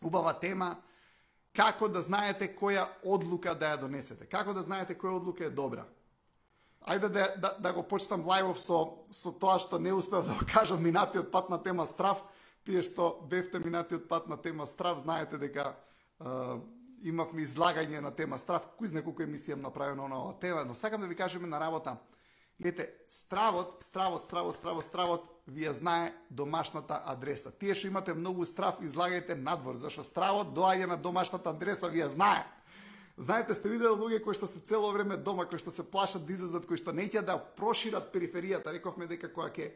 убава тема, како да знаете која одлука да ја донесете, како да знаете која одлука е добра. Ајде да го почнам лајвов со тоа што не успев да го кажам минатиот пат на тема страв. Тие што бевте минатиот пат на тема страв, знаете дека имавме излагање на тема страв, кој знае колку емисија направено на оваа тема, но сакам да ви кажеме на работа. Гледате, стравот ви ја знае домашната адреса. Тие што имате многу страв, излагајте надвор, зашто стравот доаѓа на домашната адреса, ви ја знае. Знаете, сте видели луѓе кои што се цело време дома, кои што се плашат да излезат, кои што неќе да прошират периферијата. Рековме дека кога ќе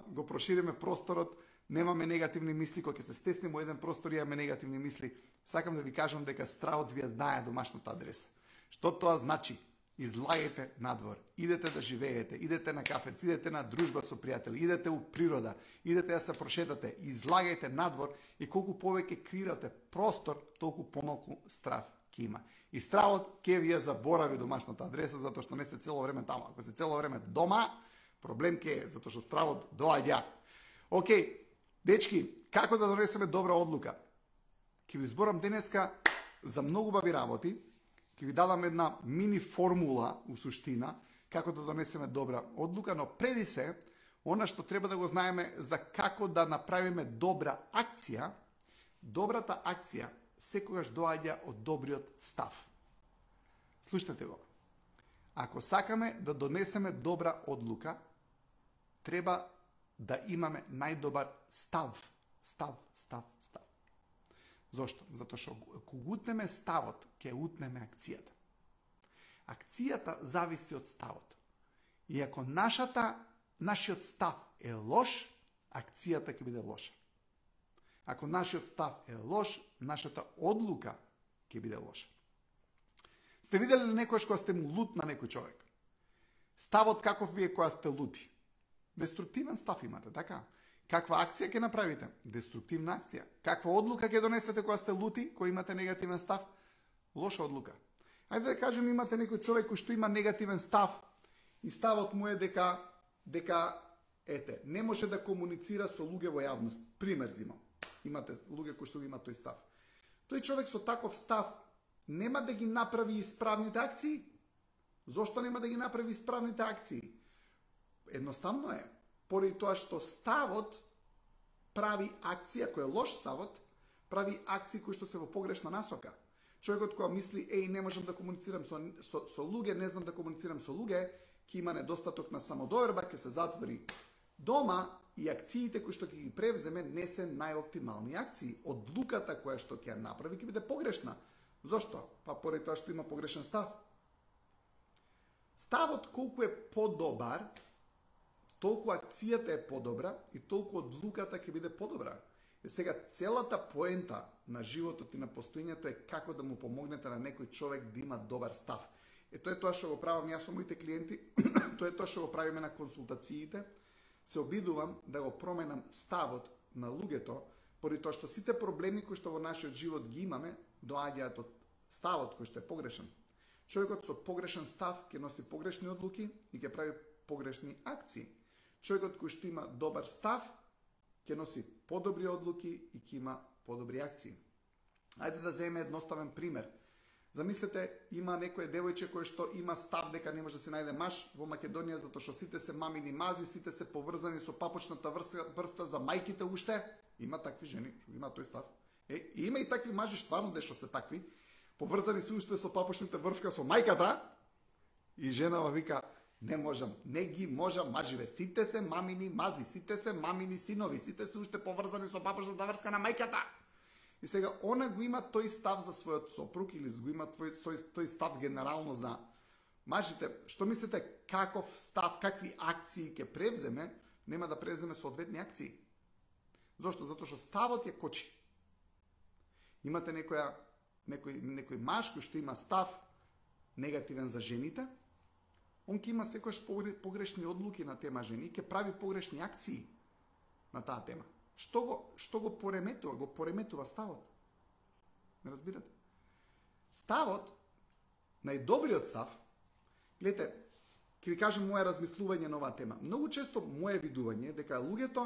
го прошириме просторот, немаме негативни мисли, кога ќе се стесниме во еден простор, имаме негативни мисли. Сакам да ви кажам дека стравот ви ја знае домашната адреса. Што тоа значи? Излагајте надвор, идете да живеете, идете на кафец, идете на дружба со пријатели, идете у природа, идете да се прошетате, излагајте надвор и колку повеќе креирате простор, толку помалку страв ќе има. И стравот ќе ви ја заборави домашната адреса, затоа што не сте цело време таму. Ако сте цело време дома, проблем ќе е, затоа што стравот доаѓа. Океј, дечки, како да донесеме добра одлука? Ќе ви зборам денеска за многу баби работи. Ќе ви дадам една мини формула у суштина како да донесеме добра одлука, но преди се, она што треба да го знаеме за како да направиме добра акција, добрата акција секогаш доаѓа од добриот став. Слушнете го. Ако сакаме да донесеме добра одлука, треба да имаме најдобар став. Став. Зошто? Затоа што кога утнеме ставот, ќе утнеме акцијата. Акцијата зависи од ставот. И ако нашиот став е лош, акцијата ќе биде лоша. Ако нашиот став е лош, нашата одлука ќе биде лоша. Сте видели ли некојаш кога сте му лут на некој човек? Ставот каков ви е кога сте лути? Деструктивен став имате, така? Каква акција ќе направите? Деструктивна акција. Каква одлука ќе донесете кога сте лути, кога имате негативен став? Лоша одлука. Ајде да кажем имате некој човек кој што има негативен став и ставот му е дека не може да комуницира со луѓе во јавност. Пример зимам. Имате луѓе кои што имаат тој став. Тој човек со таков став нема да ги направи исправните акции. Зошто нема да ги направи исправните акции? Едноставно е. Поради тоа што ставот прави акција, кој е лош ставот, прави акции кои што се во погрешна насока. Човекот кога мисли, не можам да комуницирам со луѓе, не знам да комуницирам со луѓе, ќе има недостаток на самодоверба, ќе се затвори дома и акциите кои што ќе ги превземе не се најоптимални акции. Одлуката која што ќе ја направи ќе биде погрешна. Зошто? Па поради тоа што има погрешен став. Ставот колку е подобар, толку акцијата е подобра и толку одлуката ќе биде подобра. И сега целата поента на животот и на постоењето е како да му помогнете на некој човек да има добар став. Тоа е тоа што го правам јас со моите клиенти, тоа е тоа што го правиме на консултациите. Се обидувам да го променам ставот на луѓето, поради тоа што сите проблеми кои што во нашиот живот ги имаме, доаѓаат од ставот кој што е погрешен. Човекот со погрешен став ќе носи погрешни одлуки и ќе прави погрешни акции. Човекот кој што има добар став ќе носи подобри одлуки и ќе има подобри акции. Ајде да земеме едноставен пример. Замислете, има некој девојче кој што има став дека не може да се најде маж во Македонија затоа што сите се мамини мази, сите се поврзани со папочната врска за мајките уште. Има такви жени, што има тој став. И има и такви мажи стварно дешто се такви, поврзани се уште со папочната врска со мајката и женава вика: не можам, не ги можам маживе, сите се мамини мази, сите се мамини синови, сите се уште поврзани со папочната врска на мајката. И сега она го има тој став за својот сопруг или го има тој став генерално за мажите. Што мислите каков став, какви акции ќе превземе, нема да превземе соодветни акции. Зошто? Затоа што ставот ја кочи. Имате некој маж кој што има став негативен за жените, он ќе има секојаш погрешни одлуки на тема жени, ќе прави погрешни акции на таа тема. Што го пореметува? Го пореметува ставот. Не разбирате? Ставот, најдобриот став, гледате, ќе ви кажам моје размислување на оваа тема. Многу често моје видување е дека луѓето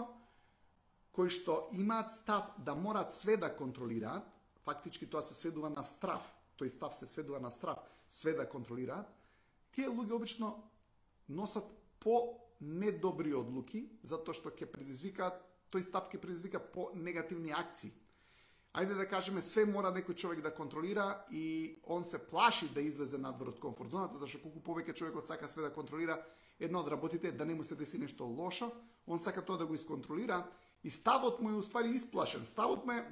кои што имаат став да морат све да контролираат, фактички тоа се сведува на страв, тој став се сведува на страв, све да контролираат, тие луѓе обично носат по недобри одлуки, затоа што ќе предизвикаат, тој став ќе предизвика по негативни акции. Ајде да кажеме, све мора некој човек да контролира и он се плаши да излезе надвор од комфорт зоната, зашто колку повеќе човекот сака све да контролира, една од работите е да не му се деси нешто лошо, он сака тоа да го исконтролира и ставот му е уствари исплашен. Ставот му е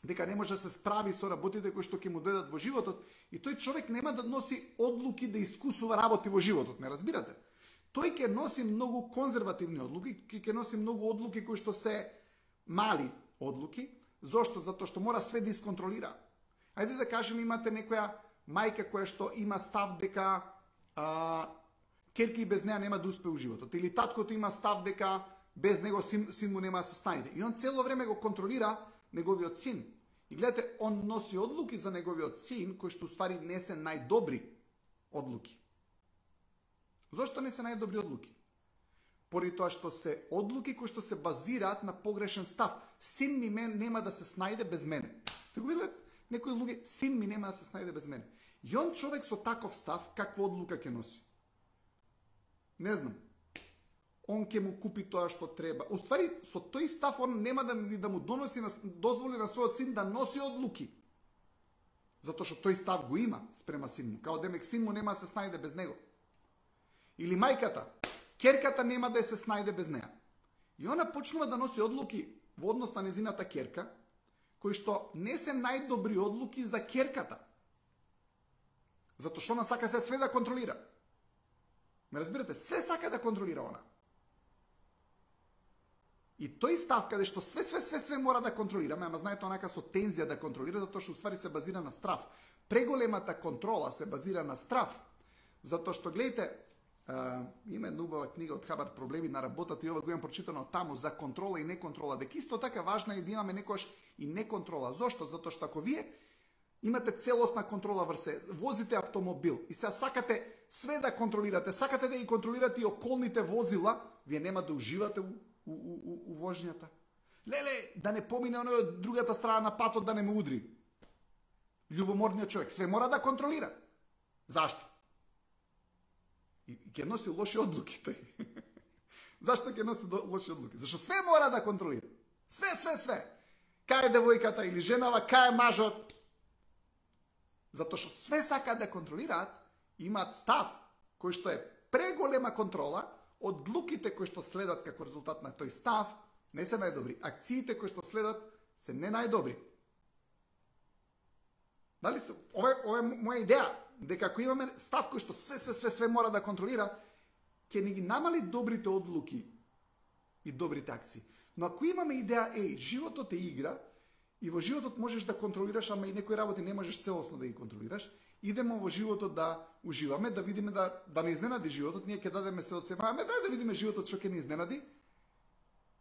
дека не може да се справи со работите кои што ќе му дојдат во животот и тој човек нема да носи одлуки да искусува работи во животот, ме разбирате? Тој ќе носи многу конзервативни одлуки, ќе носи многу одлуки кои што се мали одлуки. Зошто? Затоа што мора све да исконтролира. Ајде да кажеме, имате некоја мајка која што има став дека керки без неа нема да успее у животот, или таткото има став дека без него син му нема да се снајде. И он цело време го контролира неговиот син. И гледате, он носи одлуки за неговиот син, кои што уствари не се најдобри одлуки. Зошто не се најдобри одлуки? Поради тоа што се одлуки кои што се базираат на погрешен став. Син ми нема да се снајде без мене. Сте го виделе? Некои луѓе, син ми нема да се снајде без мене. И он човек со таков став, каква одлука ќе носи? Не знам. Он ќе му купи тоа што треба. Уствари, со тој став он нема да му дозволи на својот син да носи одлуки. Затоа што тој став го има спрема син му. Као демек син му нема да се снајде без него. Или мајката, керката нема да се снајде без неа. И она почнува да носи одлуки во однос на незината керка, кои што не се најдобри одлуки за керката. Затоа што она сака све да контролира. Ме разбирате? Све сака да контролира она. И тој став каде што све мора да контролираме, ама знаете онака со тензија да контролира, затоа што уствари се базира на страв. Преголемата контрола се базира на страв, затоа што гледате, има една убава книга од Хабар Проблеми на работата и ова го имам прочитано таму за контрола и неконтрола, дека исто така важно е да имаме некојаш и неконтрола. Зошто? Затоа што ако вие имате целосна контрола врз возите автомобил и се сакате све да контролирате, сакате да ги контролирате и околните возила, вие нема да уживате у вожњата. Леле, да не помине оној од другата страна на патот да не ме удри. Љубоморниот човек све мора да контролира. Зашто? И ќе носи лоши одлуки тој. Зашто ќе носи лоши одлуки? Зашто све мора да контролира. Све. Кај е девојката или женава, кај е мажот. Затоа што све сакаат да контролираат, имаат став кој што е преголема контрола, одлуките кои што следат како резултат на тој став не се најдобри. Акциите кои што следат се не најдобри. Дали се? Ова е моја идеја, дека ако имаме став кој што све мора да контролира, ќе ни ги намали добрите одлуки и добрите акции. Но ако имаме идеја, животот е игра и во животот можеш да контролираш, ама и некои работи не можеш целосно да ги контролираш, идемо во животот да уживаме, да видиме да не изненади животот, ние ќе дадеме се од себе, дај да видиме животот што ќе ни изненади.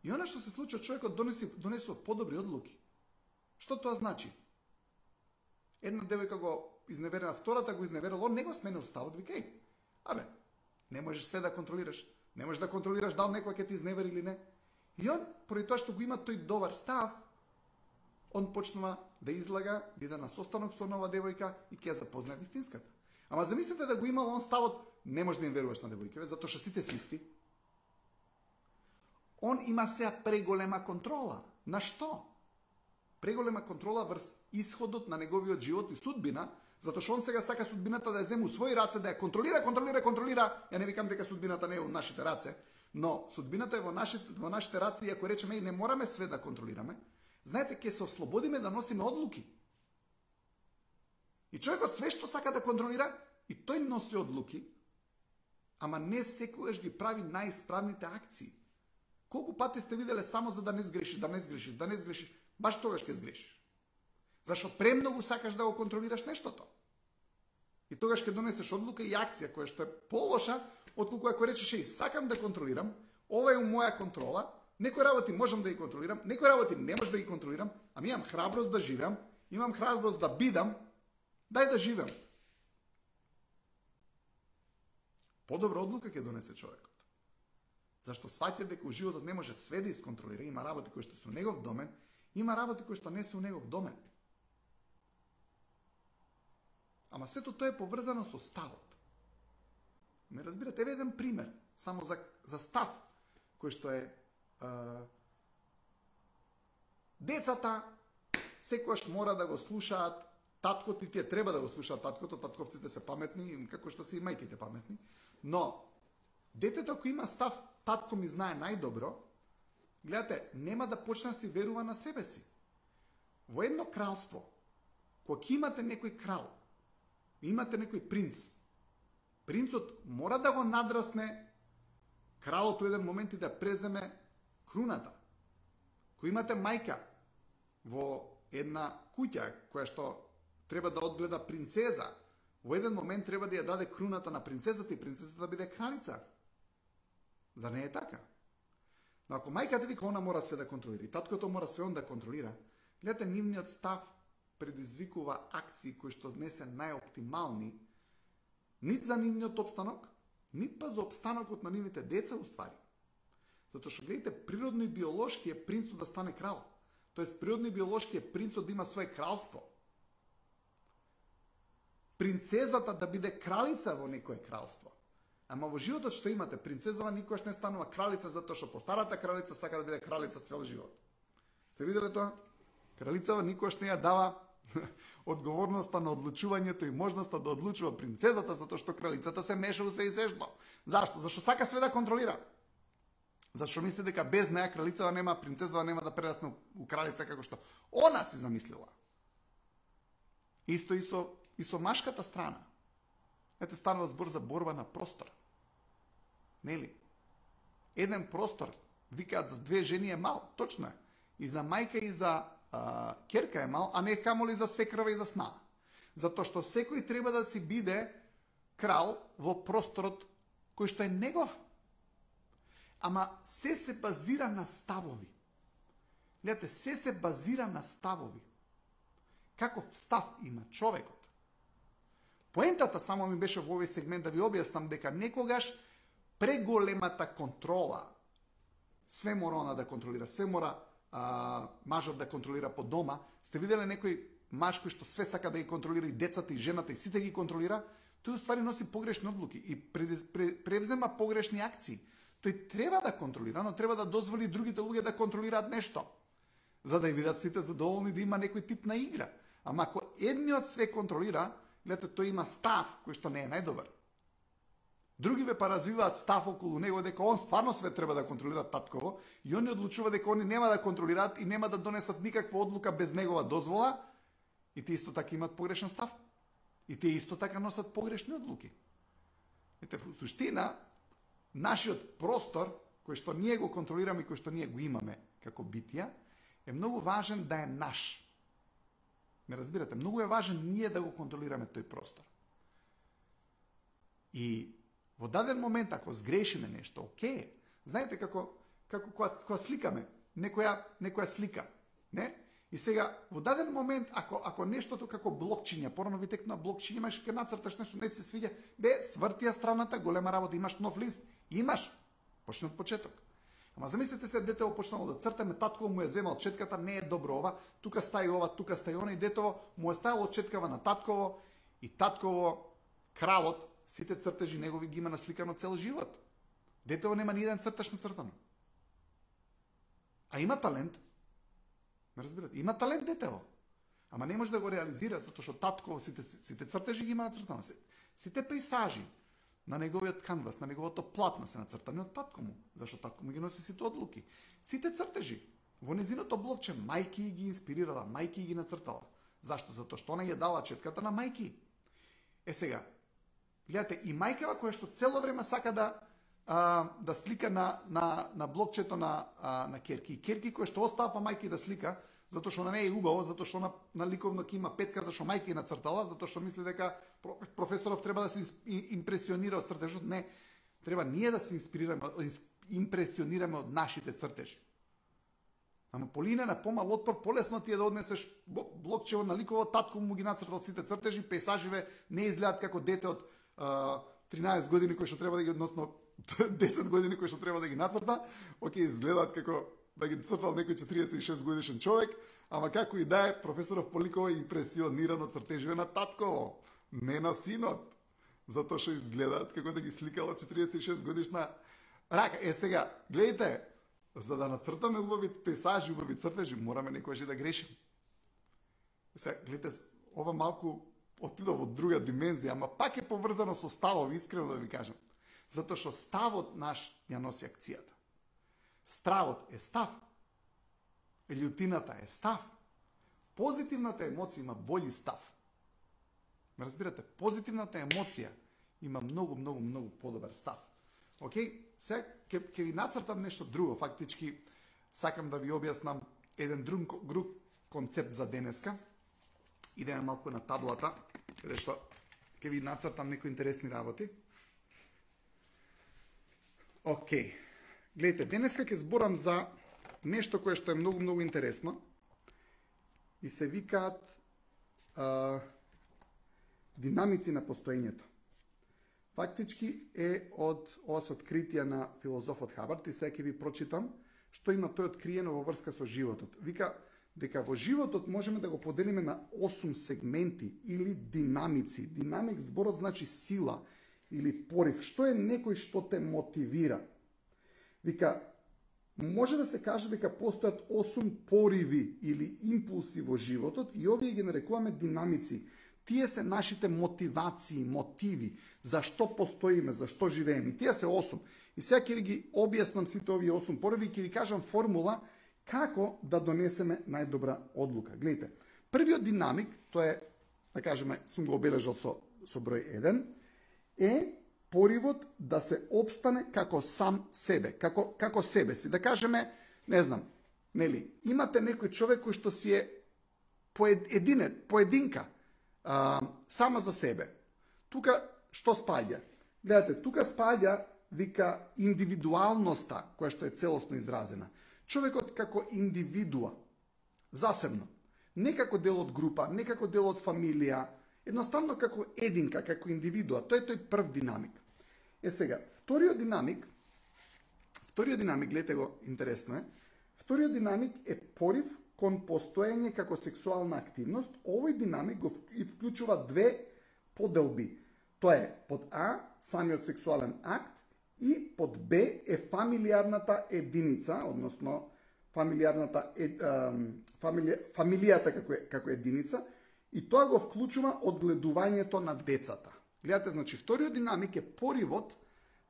И она што се случи, човекот донесува подобри одлуки. Што тоа значи? Една девојка го изневерила, втората го изневерила, он не го сменил ставот, вика, не можеш све да контролираш, не можеш да контролираш дали некој ќе ти изневери или не. И он, поради тоа што го има тој добар став, он почнува да излага, да иде на состанок со нова девојка и ќе ја запознае вистинската. Ама замислете да го имал он ставот, не можеш да им веруваш на девојките, затоа што сите се исти. Он има сега преголема контрола. На што? Преголема контрола врз исходот на неговиот живот и судбина, затоа што он сега сака судбината да ја земе у своји раце, да ја контролира. Ја не викам дека судбината не е у нашите раце, но судбината е во нашите раце и ако речеме не мораме све да контролираме, знаете, ќе се ослободиме да носиме одлуки. И човекот све што сака да контролира, и тој носи одлуки, ама не секогаш ги прави најисправните акции. Колку пати сте виделе само за да не сгрешиш, баш тогаш ќе сгрешиш. Зашто премногу сакаш да го контролираш нештото. И тогаш ќе донесеш одлука и акција која што е полоша отколку ако речеш сакам да контролирам, ова е у моја контрола, некои работи можам да ги контролирам, некои работи не можам да ги контролирам, ама имам храброст да живеам, имам храброст да бидам, дај да живеам. Подобра одлука ќе донесе човекот. Зашто сваќа дека животот не може све да исконтролира, има работи кои што се у негов домен, има работи кои што не се у негов домен. Ама сето тоа е поврзано со ставот. Ме разбирате, еве еден пример, само за став, кој што е децата секогаш мора да го слушаат таткото, и тие треба да го слушаат таткото, татковците се паметни, како што се и мајките паметни, но детето ако има став, татко ми знае најдобро, гледате, нема да почне да си верува на себе си. Во едно кралство, кога имате некој крал, имате некој принц, принцот мора да го надрасне кралот у еден момент и да преземе круната. Кој имате мајка во една куќа која што треба да одгледа принцеза, во еден момент треба да ја даде круната на принцезата и принцезата да биде кралица. Зар не е така? Но ако мајката вика она мора све да контролира и таткото мора све он да контролира, гледате, нивниот став предизвикува акции кои што не се најоптимални нит за нивниот опстанок, нит па за опстанокот на нивните деца уствари. Затоа што гледате, природно и биолошки е принцот да стане крал. Тоест, природно и биолошки е принцот да има свое кралство. Принцезата да биде кралица во некое кралство. Ама во животот што имате, принцезава никогаш не станува кралица затоа што постарата кралица сака да биде кралица цел живот. Сте виделе тоа? Кралицава никогаш не ја дава одговорноста на одлучувањето и можноста да одлучува принцезата, затоа што кралицата се меша у се и сешто. Зашто? Зашто сака све да контролира. Зашто мисли дека без неа кралицава нема, принцезава нема да прерасне у кралица како што она си замислила. Исто и со машката страна. Ете, станува збор за борба на простор. Нели? Еден простор, викаат за две жени е мал, точно е. И за мајка и за керка е мал, а не камоли за свекрва и за сна. Затоа што секој треба да си биде крал во просторот кој што е негов. Ама се базира на ставови. Гледате, се базира на ставови. Каков став има човекот? Поентата само ми беше во овој сегмент да ви објаснам дека некогаш преголемата контрола, све мора она да контролира, све мора мажот да контролира по дома. Сте виделе некој маж кој што све сака да ги контролира и децата и жената и сите ги контролира, тој уствари носи погрешни одлуки и превзема погрешни акции. Тој треба да контролира, но треба да дозволи другите луѓе да контролираат нешто, за да ја видат сите задоволни, да има некој тип на игра. Ама ако едниот све контролира, гледате, тој има став кој што не е најдобар. Други ве развиваат став околу него дека он стварно све треба да контролира татково и они одлучува дека они нема да контролираат и нема да донесат никаква одлука без негова дозвола, и тие исто така имаат погрешен став. И тие исто така носат погрешни одлуки. Ете, во суштина, нашиот простор, кој што ние го контролираме и кој што ние го имаме како битија, е многу важен да е наш. Ме разбирате, многу е важен ние да го контролираме тој простор. И во даден момент, ако сгрешиме нешто, окей, знаете како кога сликаме некоја слика, не? И сега, во даден момент, ако нештото како блокчиња, порано ви текнува блокчиња, имаш ке нацрташ нешто, не се свиѓа, свртија страната, голема работа, имаш нов лист, имаш, почне од почеток. Ама замислете се, детево почнало да цртаме, татково му е земал четката, не е добро ова, тука стаи ова, тука стаи она, и детево му е ставило четкава на татково, и татково, кралот, сите цртежи негови ги има насликано цел живот. Детево нема ни еден цртаж нацртано. А има талент. Ме разбирате? Има талент детево. Ама не може да го реализира, затоа што татково сите цртежи ги има нацртано. Сите пейсажи на неговиот канвас, на неговото платно се нацртани од татко му, зашто татко му ги носи сите одлуки. Сите цртежи во незиното блокче мајки ги инспирирала, мајки ги нацртала. Зашто? Затоа што она ја дала четката на мајки. Е сега, гледате, и мајкава која што цело време сака да слика на блокчето на керки. И керки која што остава па мајки да слика, затоа што она не е убаво, затоа што она на ликовно ќе има петка, зашто мајка ја нацртала, затоа што мисли дека професоров треба да се импресионира од цртежот. Не, треба ние да се импресионираме од нашите цртежи. Ама по линија на помал отпор, полесно ти е да однесеш блокчево на ликово, татко му ги нацртал сите цртежи, пейсаживе не изгледаат како дете од 13 години кој што треба да ги, односно 10 години кои што треба да ги нацрта, окей, изгледаат како да ги цртал некој 46 годишен човек, ама како и да е, професоров Поликова е импресиониран од цртежите на татково, не на синот, затоа што изгледаат како да ги сликала 46 годишна рака. Сега, гледайте, за да нацртаме убави пейсажи, убави цртежи, мораме некојаш и да грешим. Сега, гледайте, ова малку отида во друга димензија, ама пак е поврзано со ставов, искрено да ви кажам. Затоа што ставот наш ја носи акцијата. Стравот е став. Љутината е став. Позитивната емоција има бољи став. Разбирате, позитивната емоција има многу подобар став. Океј, сега ќе ви нацртам нешто друго, фактички сакам да ви објаснам еден друг концепт за денеска. Идеме малку на таблата, каде што ќе ви нацртам некои интересни работи. Океј. Гледайте, денеска ќе зборам за нешто кое што е многу интересно и се викаат динамици на постоењето. Фактички е од ова се откритија на филозофот Хабард и сега ќе ви прочитам што има тој откриено во врска со животот. Вика дека во животот можеме да го поделиме на 8 сегменти или динамици. Динамик зборот значи сила или порив. Што е некој што те мотивира? Вика, може да се каже дека постојат 8 пориви или импулси во животот и овие ги нарекуваме динамици. Тие се нашите мотивации, мотиви, зашто постоиме, зашто живееме. И тие се 8. И сега ќе ви ги објаснам сите овие 8 пориви и ќе ви кажам формула како да донесеме најдобра одлука. Гледайте, првиот динамик, тоа е, да кажеме, сум го обележал со број 1, е поривот да се опстане како сам себе, како себе си. Да кажеме, не знам, нели, имате некој човек кој што си е поединка, сама за себе. Тука што спаѓа? Гледате, тука спаѓа, вика, индивидуалноста, која што е целосно изразена. Човекот како индивидуа, засебно, не како дел од група, не како дел од фамилија, едноставно како единка, како индивидуа. Тој е тој прв динамик. Сега, вториот динамик, гледате го, интересно е, вториот динамик е порив кон постоење како сексуална активност. Овој динамик го вклучува две поделби. Тоа е под А, самиот сексуален акт, и под Б е фамилиарната единица, односно фамилијата како единица, и тоа го вклучува одгледувањето на децата. Гледате, значи, вториот динамик е поривот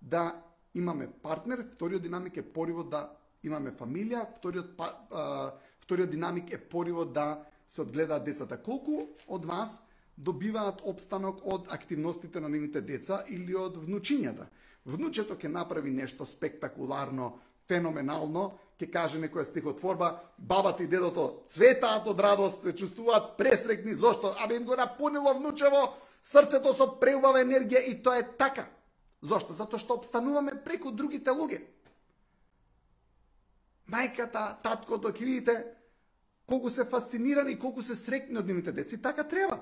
да имаме партнер, вториот динамик е поривот да имаме фамилија, вториот динамик е поривот да се одгледаат децата. Колку од вас добиваат опстанок од активностите на нивните деца или од внучињата? Внучето ќе направи нешто спектакуларно, феноменално, ќе каже некоја стихотворба, бабата и дедото цветаат од радост, се чувствуваат пресрекни, зошто? Абе им го напунило внучево срцето со преубава енергија и тоа е така. Зошто? Затоа што обстануваме преку другите луѓе. Мајката, таткото, ќе видите колку се фасцинирани и колку се срекни од нивните деца. И така треба.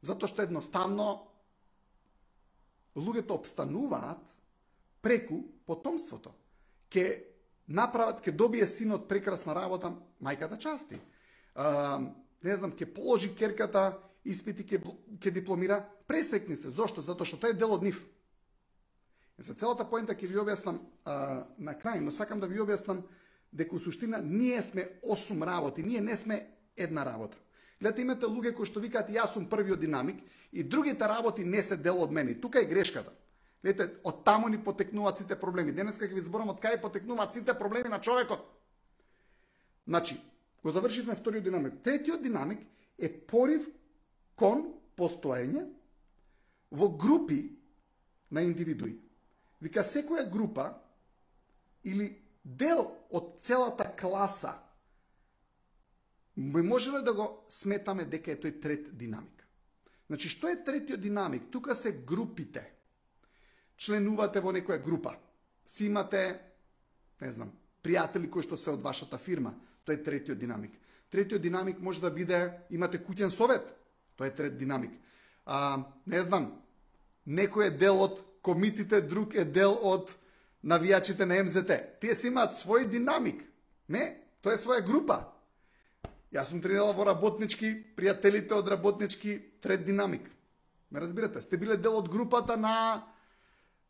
Затоа што едноставно луѓето обстануваат преку потомството. Ке направат, ке добие синот прекрасна работа, мајката части. Не знам, ке положи керката, испити, ке дипломира, пресрекни се. Зошто? Затоа што тоа е дел од нив. За целата поента ќе ви објаснам на крај, но сакам да ви објаснам дека у суштина ние сме 8 работи, ние не сме една работа. Гледате, имате луѓе кои што викаат јас сум првиот динамик и другите работи не се дел од мене. Тука е грешката. Гледате, од таму ни потекнуваат сите проблеми. Денеска ќе ви зборам од кај потекнуваат сите проблеми на човекот. Значи, го завршивме вториот динамик. Третиот динамик е порив кон постоење во групи на индивидуи. Вика, секоја група или дел од целата класа ми можеме да го сметаме дека е тој трет динамик. Значи, што е третиот динамик? Тука се групите. Членувате во некоја група. Си имате, не знам, пријатели кои што се од вашата фирма. Тоа е третиот динамик. Третиот динамик може да биде, имате куќен совет. Тоа е трет динамик. Не знам, некој е дел од комитите, друг е дел од навијачите на МЗТ. Тие си имаат свој динамик. Не, тоа е своја група. Јас сум тренирал во работнички, пријателите од работнички, трет динамик. Ме разбирате? Сте биле дел од групата на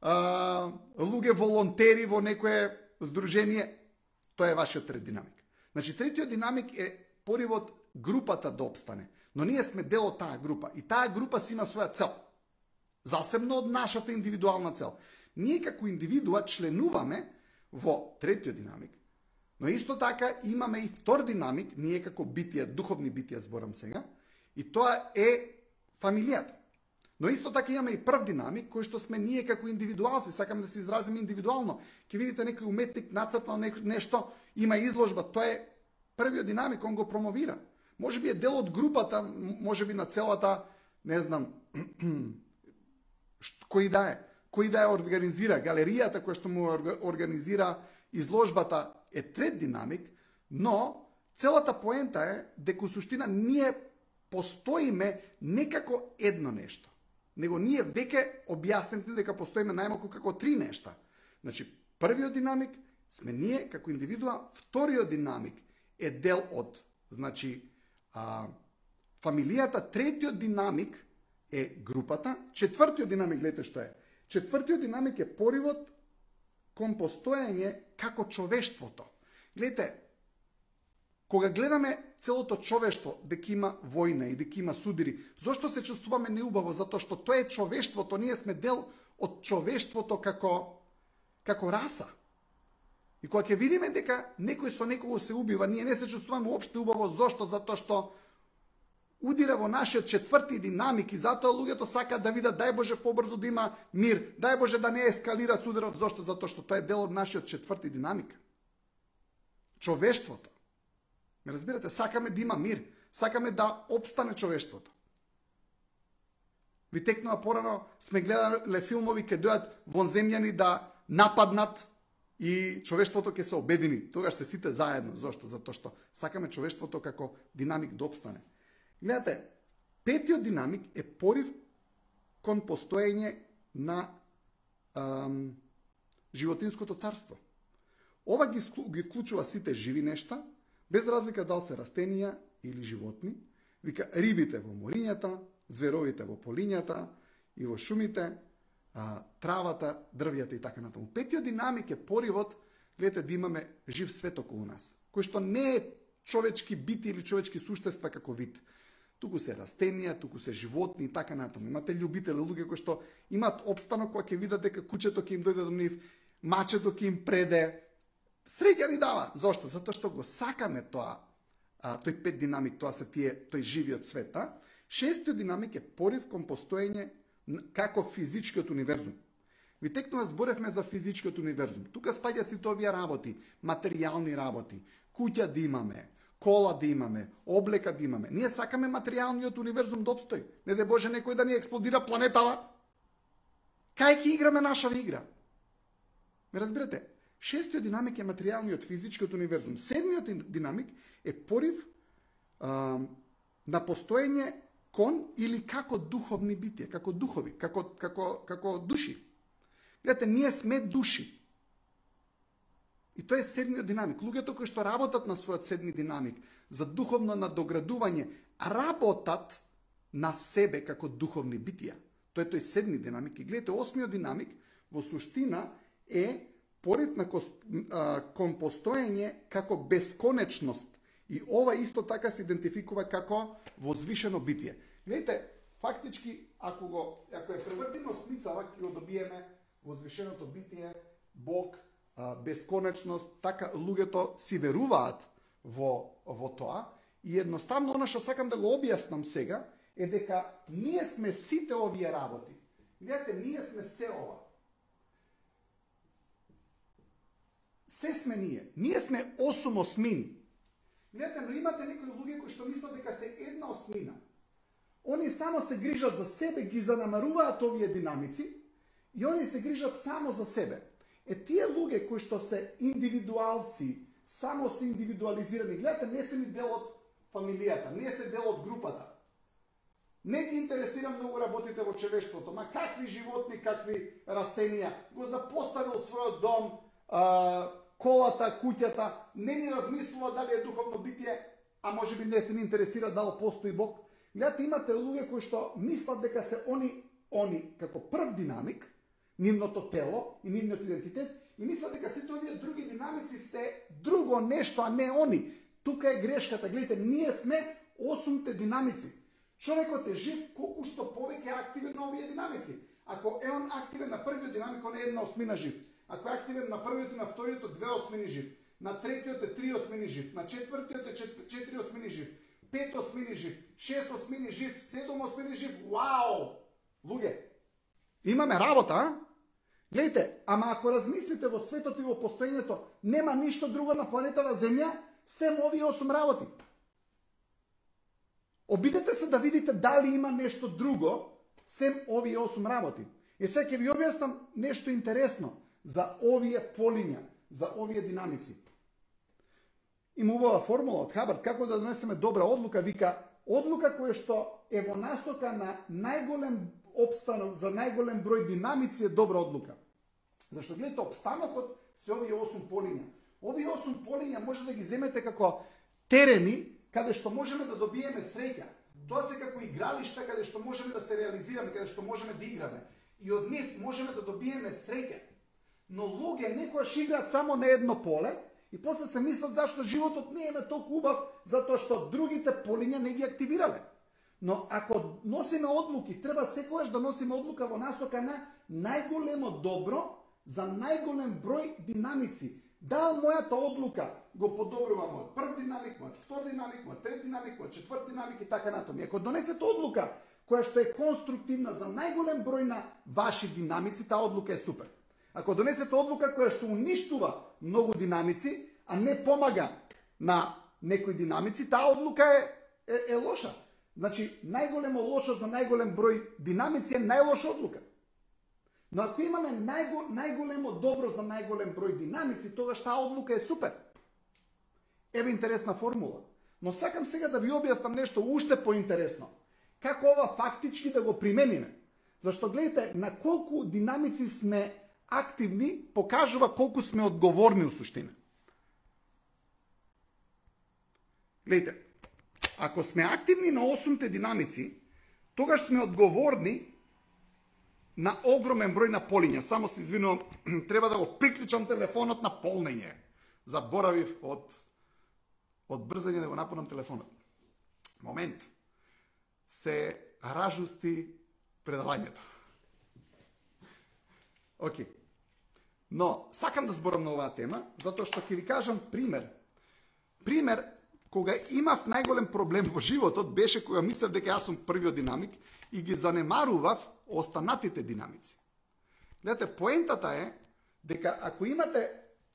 луѓе волонтери во некое здружение, тоа е вашиот трет динамик. Значи, третиот динамик е поривот групата да обстане. Но ние сме дел од таа група. И таа група си има своја цел. Засебно од нашата индивидуална цел. Ние како индивидуа членуваме во третиот динамик, но исто така имаме и втор динамик, ние како битија, духовни битија зборам сега, и тоа е фамилијата. Но исто така имаме и прв динамик, кој што сме ние како индивидуалци, сакаме да се изразиме индивидуално. Ке видите некој уметник нацртал нешто, има изложба, тоа е првиот динамик, он го промовира. Може би е дел од групата, може би на целата, не знам, кој да е организира, галеријата која што му организира изложбата е трет динамик, но целата поента е дека суштина ние постоиме не како едно нешто, него ние веќе објаснете дека постоиме најмалку како три нешта. Значи, првиот динамик сме ние како индивидуа, вториот динамик е дел од, значи, фамилијата, третиот динамик е групата, четвртиот динамик, гледате што е. Четвртиот динамик е поривот кон постоење како човештвото. Гледате, кога гледаме целото човештво дека има војна и дека има судири, зошто се чувствуваме неубаво? Затоа што тоа е човештвото, ние сме дел од човештвото како раса. И кога ќе видиме дека некој со некого се убива, ние не се чувствуваме уопште убаво. Зошто? Затоа што удира во нашиот четврти динамик и затоа луѓето сакаат да видат дај Боже побрзо да има мир, дај Боже да не ескалира сударот. Зошто? Затоа што тоа е дел од нашиот четврти динамик. Човештвото. Ме разбирате, сакаме да има мир, сакаме да обстане човештвото. Ви текнува порано, сме гледале филмови ке дојат вонземјани да нападнат и човештвото ќе се обедини. Тогаш се сите заедно. Зошто? Затоа што сакаме човештвото како динамик да обстане. Гледате, петиот динамик е порив кон постоење на животинското царство. Ова ги вклучува сите живи нешта, без разлика дали се растенија или животни. Вика рибите во морињата, зверовите во полињата и во шумите, травата, дрвјата и така натаму. Петиот динамик е поривот, гледате, да имаме жив свет околу нас, кој што не е човечки бити или човечки суштества како вид. Туку се растенија, туку се животни и така натаму. Имате љубители, луѓе кои што имаат обстанок кога ќе видат дека кучето ќе им дојде до нив, мачето ќе им преде. Среќа ни дава. Зошто? Затоа што го сакаме тоа, тој пет динамик, тоа се тој живиот свет. Шестиот динамик е порив кон постоење како физичкиот универзум. Ви текнува зборевме за физичкиот универзум. Тука спаѓаат сите овие работи, материјални работи, куќа да имаме, кола да имаме, облека да имаме. Ние сакаме материјалниот универзум да обстои. Не дај Боже некој да ни експлодира планетава. Кај ќе играме нашава игра? Ме разбирате? Шестиот динамик е материјалниот, физичкиот универзум. Седмиот динамик е порив на постоење кон или како духовни битија, како духови, како души. Гледате, ние сме души. И тоа е седмиот динамик. Луѓето кои што работат на својот седми динамик за духовно надоградување, работат на себе како духовни битија. Тоа е тој седми динамик. И гледате, осмиот динамик во суштина е порив на кон постоење како бесконечност. И ова исто така се идентификува како возвишено битие. Гледайте, фактички, ако ја превртиме осмицава, ќе го добиеме возвишеното битие, Бог, бесконечност, така луѓето си веруваат во тоа. И едноставно, она што сакам да го објаснам сега, е дека ние сме сите овие работи. Гледате, ние сме се ова. Се сме ние. Ние сме 8 осмини. Гледате, но имате некои луѓе кои што мислат дека се една осмина. Они само се грижат за себе, ги занамаруваат овие динамици и они се грижат само за себе. Тие луѓе кои што се индивидуалци, само се индивидуализирани, гледате, не се ни дел од фамилијата, не се дел од групата. Не ги интересира многу работите во човештвото, ма какви животни, какви растенија, го запоставил својот дом, колата, куќата, не ни размислува дали е духовно битие, а може би не се ни интересира дали постои Бог. Гледате, имате луѓе кои што мислат дека се они како прв динамик, нивното тело и нивниот идентитет, и мислат дека сите овие други динамици се друго нешто, а не они. Тука е грешката. Гледате, ние сме 8 динамици. Човекот е жив колку што повеќе е активен на овие динамици. Ако е он активен на првиот динамик, он е 1/8 жив. Ако е активен на првиот и на вториот, 2/8 жив. На третиот е 3/8 жив. На четвртиот е 4/8 жив. 5/8 жив. 6/8 жив. 7/8 жив. Вау! Луѓе, имаме работа, а? Гледайте, ама ако размислите во светот и во постоењето, нема ништо друго на планетава Земја, сем овие 8 работи. Обидете се да видите дали има нешто друго, сем овие 8 работи. И сега ќе ви објаснам нешто интересно за овие полиња, за овие динамици. Има убава формула од Хабард како да донесеме добра одлука, вика одлука која што е во насока на најголем обстанок за најголем број динамици е добра одлука. Зашто гледате, обстанокот се овие 8 полиња. Овие 8 полиња може да ги земете како терени каде што можеме да добиеме среќа. Тоа се како игралишта каде што можеме да се реализираме, каде што можеме да играме. И од нив можеме да добиеме среќа. Но луѓе некојаш играат само на едно поле и после се мислат зашто животот не е толку убав, затоа што другите полиња не ги активирале. Но ако носиме одлуки, треба секогаш да носиме одлука во насока на најголемо добро за најголем број динамици. Дал мојата одлука го подобрува мојот прв динамик, мојот втор динамик, мојот трет динамик, мојот четврт динамик и така натаму. Ако донесете одлука која што е конструктивна за најголем број на ваши динамици, таа одлука е супер. Ако донесете одлука која што уништува многу динамици, а не помага на некои динамици, таа одлука е лоша. Значи, најголемо лошо за најголем број динамици е најлоша одлука. Но ако имаме најголемо добро за најголем број динамици, тогаш таа одлука е супер. Еве интересна формула. Но сакам сега да ви објаснам нешто уште поинтересно. Како ова фактички да го примениме? Зашто гледате, на колку динамици сме активни, покажува колку сме одговорни у суштина. Гледате, ако сме активни на 8 динамици, тогаш сме одговорни на огромен број на полиња. Само се извинувам, треба да го приклучам телефонот на полнење. Заборавив од брзање да го напунам телефонот. Момент. Се ражусти предавањето. Океј. Но, сакам да зборам на оваа тема, затоа што ќе ви кажам пример. Пример, кога имав најголем проблем во животот, беше кога мислев дека јас сум првиот динамик и ги занемарував останатите динамици. Гледате, поентата е дека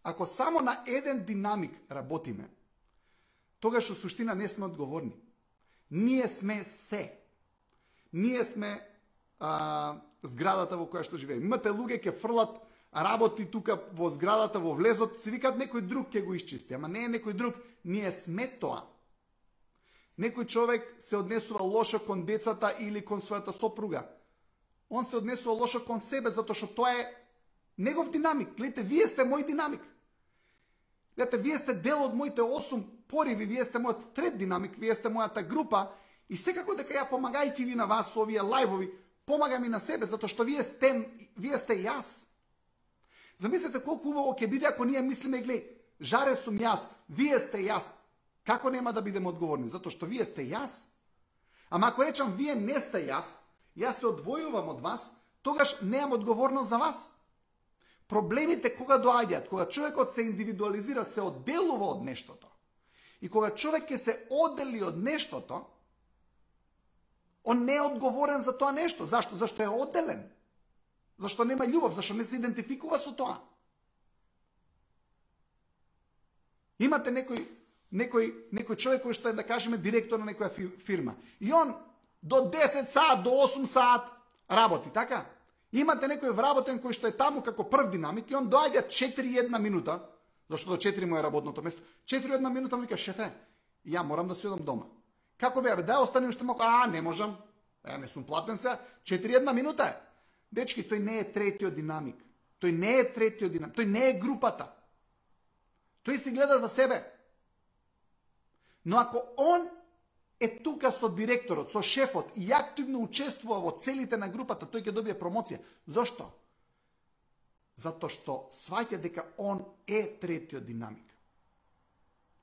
ако само на еден динамик работиме, тогаш во суштина не сме одговорни. Ние сме се. Ние сме зградата во која што живееме. Имате луѓе ќе фрлат работи тука во зградата, во влезот, се викат некој друг ќе го исчисти, ама не е некој друг, ние сме тоа. Некој човек се однесува лошо кон децата или кон својата сопруга. Он се однесува лошо кон себе, затоа што тоа е негов динамик. Гледате, вие сте мој динамик. Гледате, вие сте дел од моите 8 пориви, вие сте мојот трет динамик, вие сте мојата група и секако дека ја помагајќи ви на вас со овие лајвови, помагам и на себе, затоа што вие сте јас. Замислете колку убаво ќе биде ако ние мислиме, глеј, жаре сум јас, вие сте јас. Како нема да бидеме одговорни? Затоа што вие сте јас. Ама ако речам вие не сте јас се одвојувам од вас, тогаш немам одговорност за вас. Проблемите кога доаѓаат, кога човекот се индивидуализира, се одделува од нештото. И кога човек ќе се оддели од нештото, он не е одговорен за тоа нешто. Зашто? Зашто е одделен. Зашто нема љубов, зашто не се идентификува со тоа. Имате некој човек кој што е, да кажеме, директор на некоја фирма. И он до 10 саат, до 8 саат работи, така? Имате некој вработен кој што е таму како прв динамик и он доаѓа 4:1 минута, зашто до 4 му е работното место. 4:1 минута му вика: шефе, ја морам да си одам дома. Како бе, дај остани уште малку. Не можам. Ја не сум платен сега, 4-1 минута е. Дечки, тој не е третиот динамик. Тој не е третиот динамик. Тој не е групата. Тој си гледа за себе. Но ако он е тука со директорот, со шефот и активно учествува во целите на групата, тој ќе добие промоција. Зошто? Затоа што сваќа дека он е третиот динамик.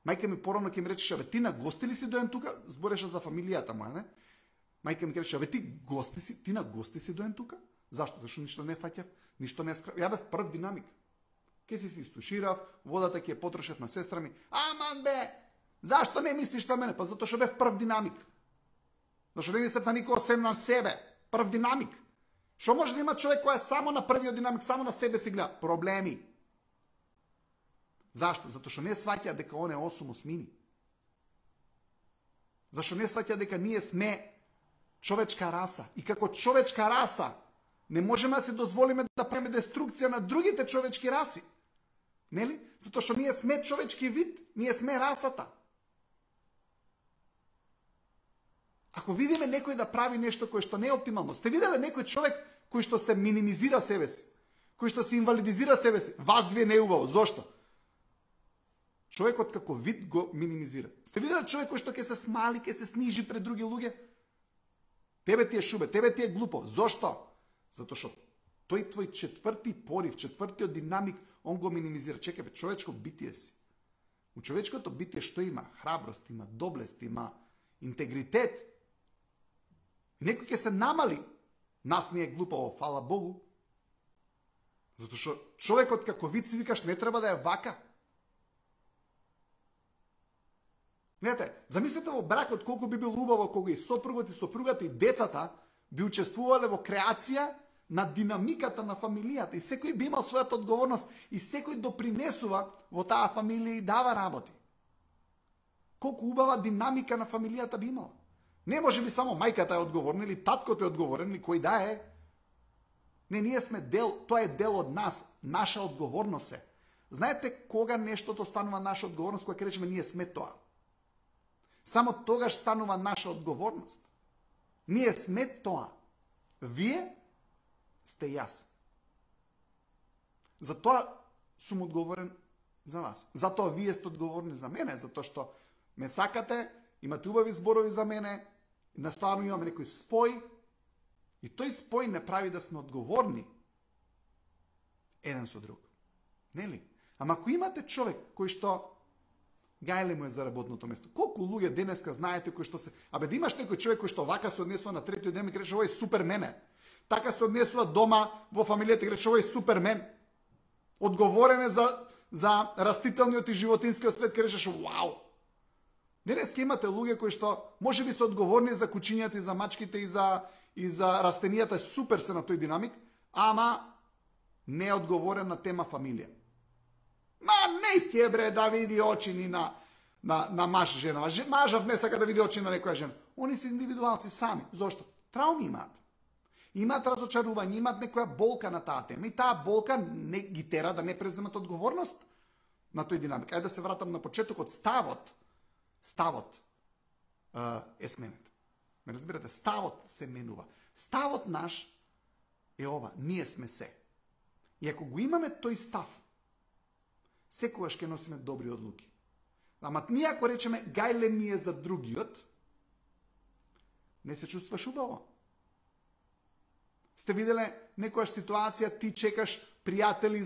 Мајка ми порано ќе ми речеше, ти на гости ли си доен тука? Збореше за фамилијата моја, не? Мајка ми речеше, ти на гости си доен тука? Зашто? Зашто ништо не фаќав, ништо не скрав. Ја бев прв динамик. Ке си истуширав, водата ќе потрошев на сестра ми. Аман бе, зашто не мислиш на мене? Па затоа што бев прв динамик. Зашто не мислев на никого освен на себе. Прв динамик. Што може да има човек кој е само на првиот динамик, само на себе си гледа? Проблеми. Зашто? Затоа што не сваќа дека он е 8/8. Зашто не сваќа дека ние сме човечка раса. И како човечка раса не можеме да се дозволиме да правиме деструкција на другите човечки раси. Нели? Затоа што ние сме човечки вид, ние сме расата. Ако видиме некој да прави нешто кое што не е оптимално, сте виделе некој човек кој што се минимизира себе си, кој што се инвалидизира себе си, вас ви не е убаво. Зошто? Човекот како вид го минимизира. Сте виделе човек кој што ќе се смали, ќе се снижи пред други луѓе? Тебе ти е шубе, тебе ти е глупо. Зошто? Затоа што тој твој четврти порив, четвртиот динамик, он го минимизира. Чекај бе, човечко битие си. У човечкото битие што има? Храброст, има доблест, има интегритет. И некој ќе се намали. Нас не е глупаво, фала Богу. Затоа што човекот како вид си викаш не треба да е вака. Знаете, замислете во бракот колку би било убаво кога и сопругата и децата би учествувале во креација на динамиката на фамилијата и секој би имал својата одговорност и секој допринесува во таа фамилија и дава работи. Колку убава динамика на фамилијата би имала. Не може би само мајката е одговорна или таткото е одговорен или кој да е. Не, ние сме дел, тоа е дел од нас, наша одговорност е. Знаете кога нештото станува наша одговорност, кога ќе речеме ние сме тоа? Само тогаш станува наша одговорност. Ние сме тоа. Вие сте јас. Затоа сум одговорен за вас. Затоа вие сте одговорни за мене, затоа што ме сакате, имате убави зборови за мене, наставно имаме некој спој и тој спој не прави да сме одговорни еден со друг. Нели? Ама ако имате човек кој што гајле му е за работното место. Колку луѓе денеска знаете кои што се... Абе да имаш некој човек кој што вака се однесува на третиот ден и рече овој е супермене. Така се однесува дома во фамилијата и рече овој е супермен. Одговорен е за растителниот и животинскиот свет, ке речеш вау. Денеска имате луѓе кои што може би се одговорни за кучињата и за мачките и за растенијата, супер се на тој динамик, ама не е одговорен на тема фамилија. Ма не ќе бре да види очини на маж жена. Мажав не сака да види очи на некоја жена. Они се индивидуалци сами. Зошто? Трауми имаат. Имаат разочарување, имаат некоја болка на таа тема. И таа болка не ги тера да не преземат одговорност на тој динамик. Ајде да се вратам на почетокот. Ставот е сменет. Ме разбирате? Ставот се менува. Ставот наш е ова. Ние сме се. И ако го имаме тој став, секогаш ќе носиме добри одлуки. Ама ние ако речеме гајле ми е за другиот, не се чувстваш убаво. Сте виделе некојаш ситуација, ти чекаш пријатели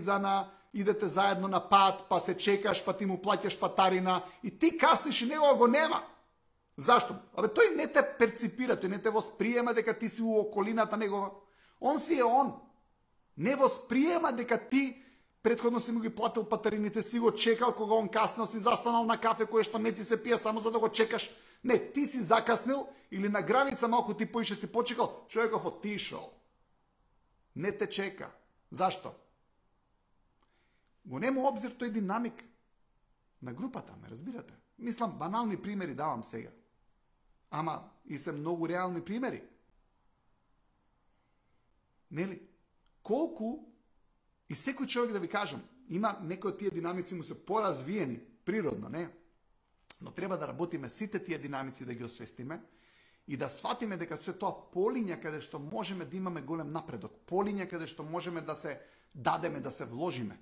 идете заедно на пат, па се чекаш, па ти му плаќаш патарина и ти касниш и него го нема. Зашто? Абе тој не те перципира, тој не те восприема дека ти си у околината негова. Он си е он. Не восприема дека ти претходно си му ги платил патарините, си го чекал кога он каснал, си застанал на кафе кое што не ти се пие само за да го чекаш. Не, ти си закаснил или на граница малку ти поише си почекал, човеков отишол. Не те чека. Зашто? Го нема обзир тој динамик на групата, ме разбирате? Мислам, банални примери давам сега. Ама и се многу реални примери. Нели? Колку и секој човек да ви кажам, има некои од тие динамици му се поразвиени, природно, не? Но треба да работиме сите тие динамици да ги освестиме И да сватиме дека се тоа полиња каде што можеме да имаме голем напредок, полиња каде што можеме да се дадеме, да се вложиме.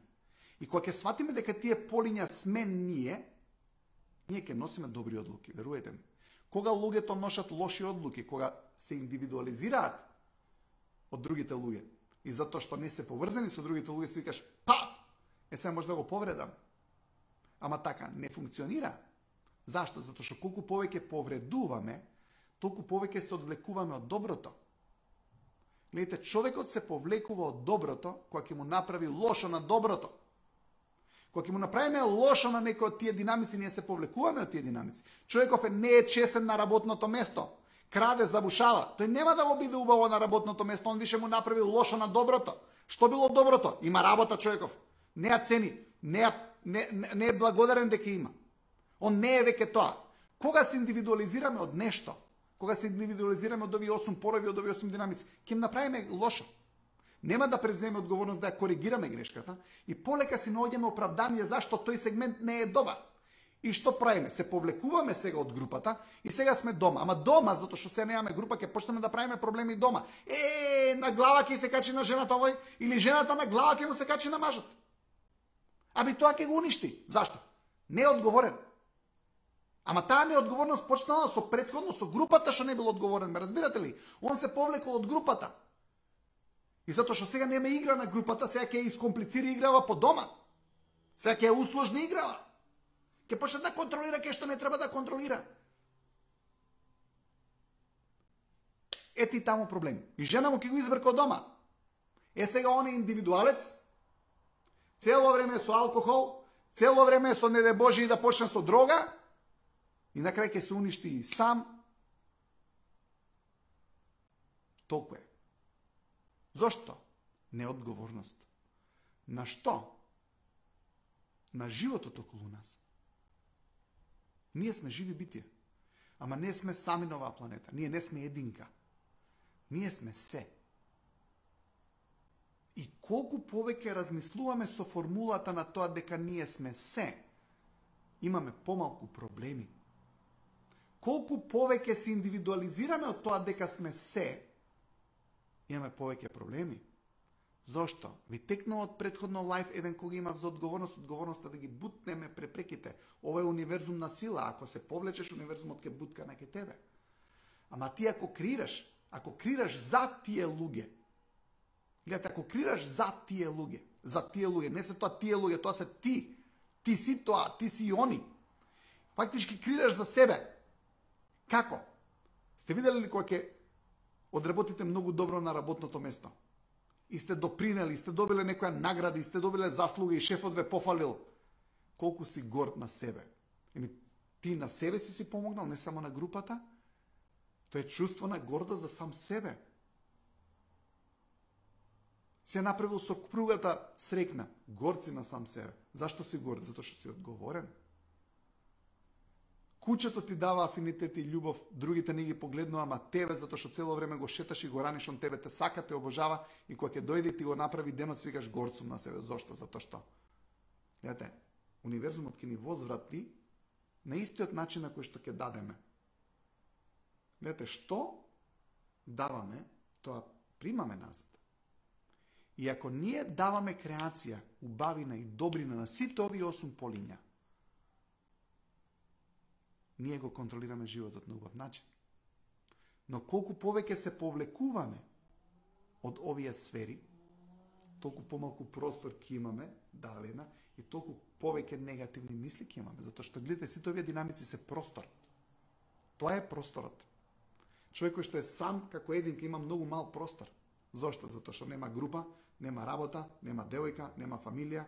И кога ќе сватиме дека тие полиња сме ние ќе носиме добри одлуки, верувајте ми. Кога луѓето ношат лоши одлуки, кога се индивидуализираат од другите луѓе, и затоа што не се поврзани со другите луѓе, си викаш, сега може да го повредам. Ама така не функционира. Зашто? Затоа што колку повеќе повредуваме, толку повеќе се одвлекуваме од доброто. Гледайте, човекот се повлекува од доброто кога ќе му направи лошо на доброто. Кога ќе му направиме лошо на некој од тие динамици, ние се повлекуваме од тие динамици. Човеков не е чесен на работното место. Краде, забушава. Тој нема да го биде убаво на работното место, он више му направи лошо на доброто. Што било доброто? Има работа човеков. Не ја цени, не е благодарен дека има. Он не е веќе тоа. Кога се индивидуализираме од нешто, кога се индивидуализираме од овие 8 порови, од овие 8 динамици, ќе им направиме лошо. Нема да преземеме одговорност да ја коригираме грешката и полека си наоѓаме оправдание зашто тој сегмент не е добар. И што правиме? Се повлекуваме сега од групата и сега сме дома. Ама дома, затоа што се немаме група, ќе почнеме да правиме проблеми дома. На глава ќе се качи на жената овој, или жената на глава ќе му се качи на мажот. Аби тоа ќе го уништи. Зашто? Не е одговорен. Ама таа неодговорност почнала со претходно, со групата што не бил одговорен. Ме разбирате ли? Он се повлекол од групата. И затоа што сега нема игра на групата, сега ќе искомплицира играва по дома. Сега ќе усложни играва. Ќе почне да контролира кај што не треба да контролира. Ети таму проблем. И жена му ќе го изврка од дома. Сега он е индивидуалец, цело време со алкохол, цело време со не дај Боже и да почне со дрога, и на крај ќе се уништи и сам. Толку е. Зошто? Неодговорност. На што? На животот околу нас. Ние сме живи битија. Ама не сме сами на оваа планета. Ние не сме единка. Ние сме се. И колку повеќе размислуваме со формулата на тоа дека ние сме се, имаме помалку проблеми. Колку повеќе се индивидуализираме од тоа дека сме се, имаме повеќе проблеми. Зошто? Ви текнал од предходно лайф еден кога имав за одговорноста да ги бутнеме препреките. Ова е универзум на сила. Ако се повлечеш, универзумот ќе бутка на ке тебе. Ама ти ако крираш за тие луѓе, гледате, ако крираш за тие луѓе, не се тоа тие луѓе, тоа се ти. Ти си тоа, ти си они. Фактички крираш за себе. Како? Сте видели ли кога ќе одработите многу добро на работното место? И сте допринели, сте добиле некоја награда, и сте добиле заслуга и шефот ве пофалил. Колку си горд на себе. Ти на себе си помогнал, не само на групата. Тоа е чувство на горда за сам себе. Се направил со кругата срекна. Горд си на сам себе. Зашто си горд? Затоа што си одговорен. Кучето ти дава афинитет и љубов, другите не ги погледнува, ама тебе, затоа што цело време го шеташ и го раниш, он тебе те сака, те обожава, и кога ќе дојде ти го направи денот, си викаш горд сум на себе. Зошто? Затоа што? Гледате, универзумот ќе ни возврати на истиот начин на кој што ќе дадеме. Гледате, што даваме, тоа примаме назад. И ако ние даваме креација, убавина и добрина на сите овие 8 полиња, ние го контролираме животот на убав начин. Но колку повеќе се повлекуваме од овие сфери, толку помалку простор ќе имаме далина и толку повеќе негативни мисли ќе имаме. Затоа што, гледате, сите овие динамици се простор. Тоа е просторот. Човек кој што е сам како единка има многу мал простор. Зошто? Затоа што нема група, нема работа, нема девојка, нема фамилија.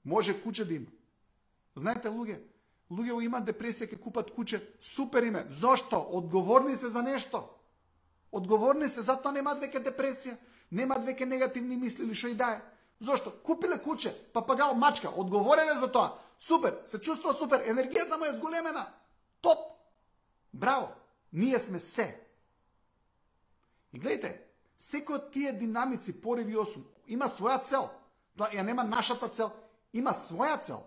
Може куче да има. Знаете, луѓе имаат депресија, ќе купат куче, супер име. Зошто? Одговорни се за нешто. Одговорни се, затоа немаат веќе депресија, немаат веќе негативни мисли или што и да е. Зошто? Купиле куче, папагал, мачка, одговорен е за тоа. Супер, се чувствува супер, енергијата му е зголемена. Топ. Браво. Ние сме се. И гледайте, секој од тие динамици, пориви 8, има своја цел. Тоа ја нема нашата цел, има своја цел.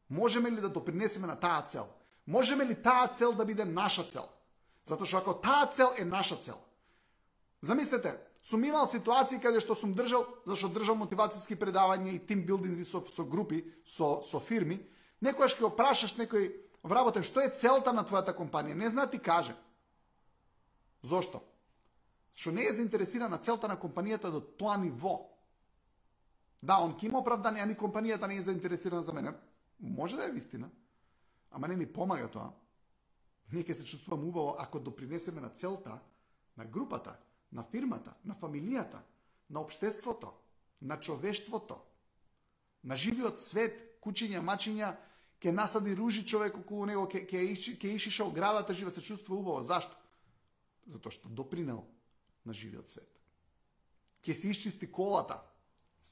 Можеме ли да допринесеме на таа цел? Можеме ли таа цел да биде наша цел? Затоа што ако таа цел е наша цел. Замислете, сум имал ситуации каде што сум држал, зашто држал мотивацијски предавања и тим билдинзи со групи, со фирми, некојаш ќе опрашаш некој вработен што е целта на твојата компанија, не знае ти каже. Зошто? Што не е заинтересиран на целта на компанијата до тоа ниво. Да, он ќе има оправдание, ами компанијата не е заинтересирана за мене. Може да е вистина, ама не ни помага тоа. Ние ќе се чувствуваме убаво ако допринесеме на целта, на групата, на фирмата, на фамилијата, на општеството, на човештвото, на живиот свет, кучиња, мачиња, ќе насади ружи човек околу него, ќе ишиша оградата, жива се чувствува убаво. Зашто? Затоа што допринел на живиот свет. Ќе се исчисти колата,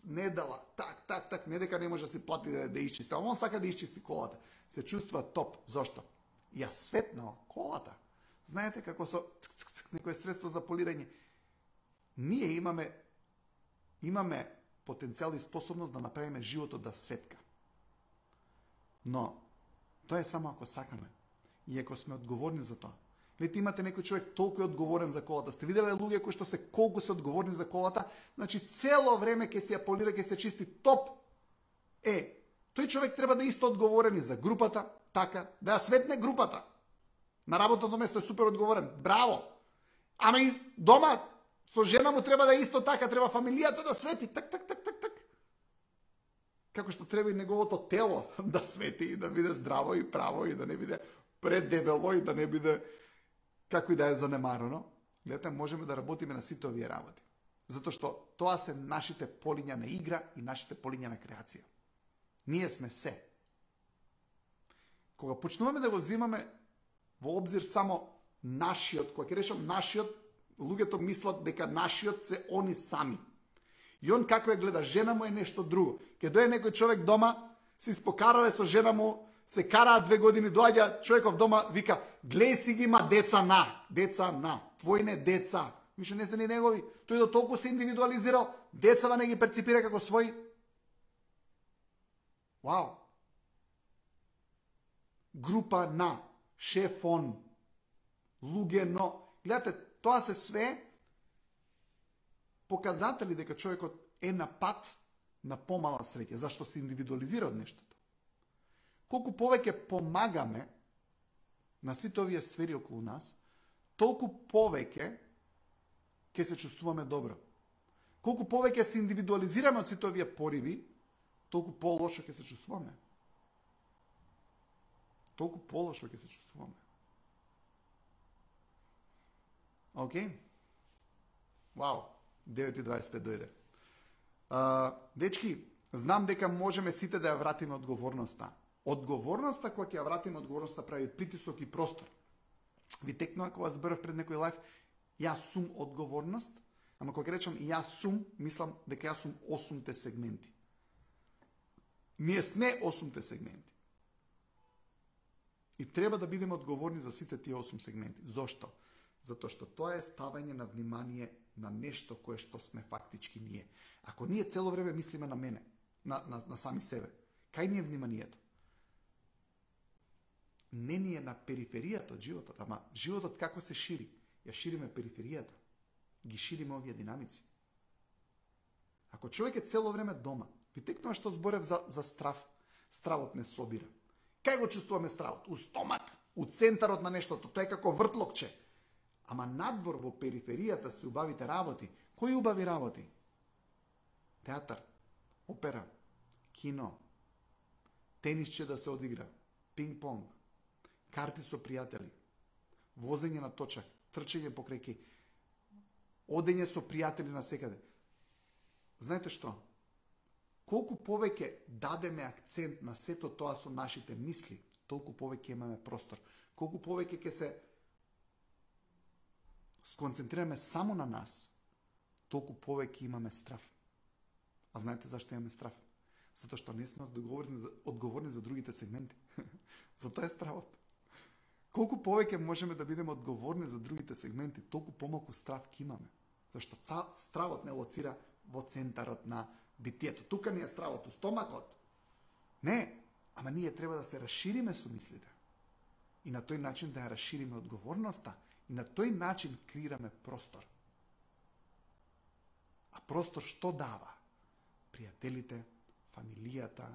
недела, так, не дека не може да се плати да исчисти, а он сака да исчисти колата. Се чувствува топ. Зошто? Ја светнал колата. Знаете како со некое средство за полирање. Ние имаме потенцијал и способност да направиме животот да светка. Но тоа е само ако сакаме и ако сме одговорни за тоа. Лете имате некој човек толку е одговорен за колата. Сте виделе луѓе кои што се колку се одговорни за колата, значи цело време ќе се ја полира, ќе се чисти топ. Тој човек треба да е исто одговорен и за групата, така, да ја светне групата. На работното место е супер одговорен. Браво! Ама и дома со жена му треба да е исто така, треба фамилијата да свети. Так. Како што треба и неговото тело да свети и да биде здраво и право и да не биде предебело и да не биде како и да е занемарено. Гледате, можеме да работиме на сите овие работи. Затоа што тоа се нашите полиња на игра и нашите полиња на креација. Ние сме се. Кога почнуваме да го взимаме во обзир само нашиот, кога ќе речам нашиот, луѓето мислат дека нашиот се они сами. И он како ја гледа жена му е нешто друго. Ке дојде некој човек дома, се испокарале со жена му, се караат 2 години, доаѓа човеков дома, вика, глеј си ги има деца на, твојне деца. Више не се ни негови. Тој до толку се индивидуализирал, децава не ги перципира како своји. Вау. Група на, шефон, луѓе но. Гледате, тоа се све показатели дека човекот е на пат на помала среќа, зашто се индивидуализира од нештото. Колку повеќе помагаме на сите овие сфери околу нас, толку повеќе ќе се чувствуваме добро. Колку повеќе се индивидуализираме од сите овие пориви, толку полошо ќе се чувствуваме. Толку полошо ќе се чувствуваме. Океј? Вау, 9:25 дојде. Дечки, знам дека можеме сите да ја вратиме одговорноста. Одговорноста, која ќе ја вратиме одговорноста, прави притисок и простор. Ви текнува кога зборав пред некој лайф, јас сум одговорност, ама кога речам јас сум, мислам дека јас сум 8-те сегменти. Ние сме 8-те сегменти. И треба да бидеме одговорни за сите тие 8 сегменти. Зошто? Затоа што тоа е ставање на внимание на нешто кое што сме фактички ние. Ако ние цело време мислиме на мене, на сами себе, кај ни е вниманието? Не ни е на периферијата од животот, ама животот како се шири? Ја шириме периферијата. Ги шириме овие динамици. Ако човек е цело време дома, ви текнува што зборев за страв, стравот не собира. Кај го чувствуваме стравот? У стомак, у центарот на нештото, тоа е како вртлокче. Ама надвор во периферијата се убавите работи. Кои убави работи? Театар, опера, кино, тенисче да се одигра, пинг-понг, карти со пријатели, возење на точак, трчење покрај ки, одење со пријатели на секаде. Знаете што? Колку повеќе дадеме акцент на сето тоа со нашите мисли, толку повеќе имаме простор. Колку повеќе ќе се сконцентрираме само на нас, толку повеќе имаме страв. А знаете зашто имаме страв? Затоа што не сме одговорни за другите сегменти. Затоа е стравот. Колку повеќе можеме да бидеме одговорни за другите сегменти, толку помалку страв ќе имаме. Зашто стравот не лоцира во центарот на битието. Тука ни е стравот, у стомакот. Не, ама ние треба да се расшириме со мислите. И на тој начин да ја расшириме одговорноста И на тој начин креираме простор. А простор што дава? Пријателите, фамилијата,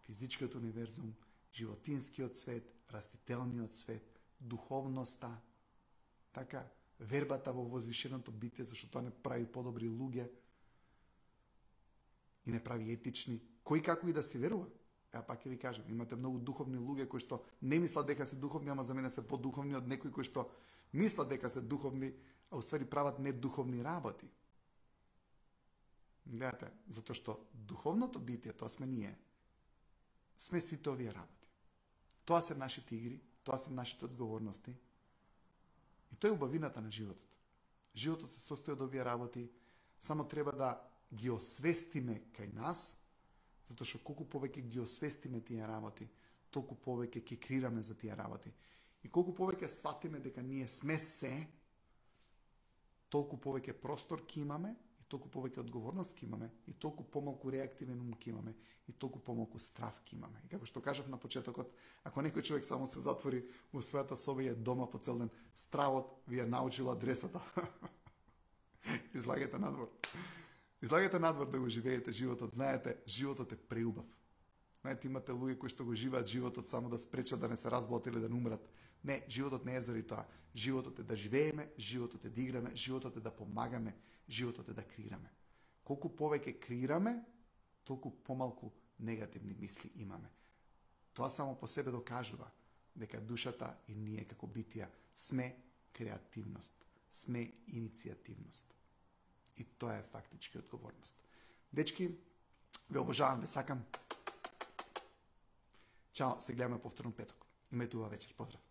физичкиот универзум, животинскиот свет, растителниот свет, духовноста, така, вербата во возвишеното битие, зашто тоа не прави подобри луѓе и не прави етични, кој како и да си верува. Пак ќе ви кажам, имате многу духовни луѓе кои што не мислат дека се духовни, ама за мене се подуховни од некои кои што мислат дека се духовни, а уствари прават недуховни работи. Гледате, затоа што духовното битие, тоа сме ние, сме сите овие работи. Тоа се нашите игри, тоа се нашите одговорности. И тоа е убавината на животот. Животот се состои од овие работи, само треба да ги освестиме кај нас, затоа што колку повеќе ги освестиме тие работи, толку повеќе ќе креираме за тие работи. И колку повеќе сватиме дека ние сме се, толку повеќе простор ќе имаме, и толку повеќе одговорност ќе имаме, и толку помалку реактивен ум ќе имаме, и толку помалку страв ќе имаме. И како што кажав на почетокот, ако некој човек само се затвори во својата соба и е дома по цел ден, стравот ви е научил адресата. Излагате надвор. Излагате надвор да го живеете животот. Знаете, животот е преубав. Знаете, имате луѓе кои што го живеат животот само да спречат да не се разболат или да не умрат. Не, животот не е заради тоа. Животот е да живееме, животот е да играме, животот е да помагаме, животот е да креираме. Колку повеќе креираме, толку помалку негативни мисли имаме. Тоа само по себе докажува дека душата и ние како битија сме креативност, сме иницијативност. И тоа е фактички одговорност. Дечки, ве обожавам, ве сакам. Чао, се гледаме повторно петок. Имајте убава вечер. Поздрав.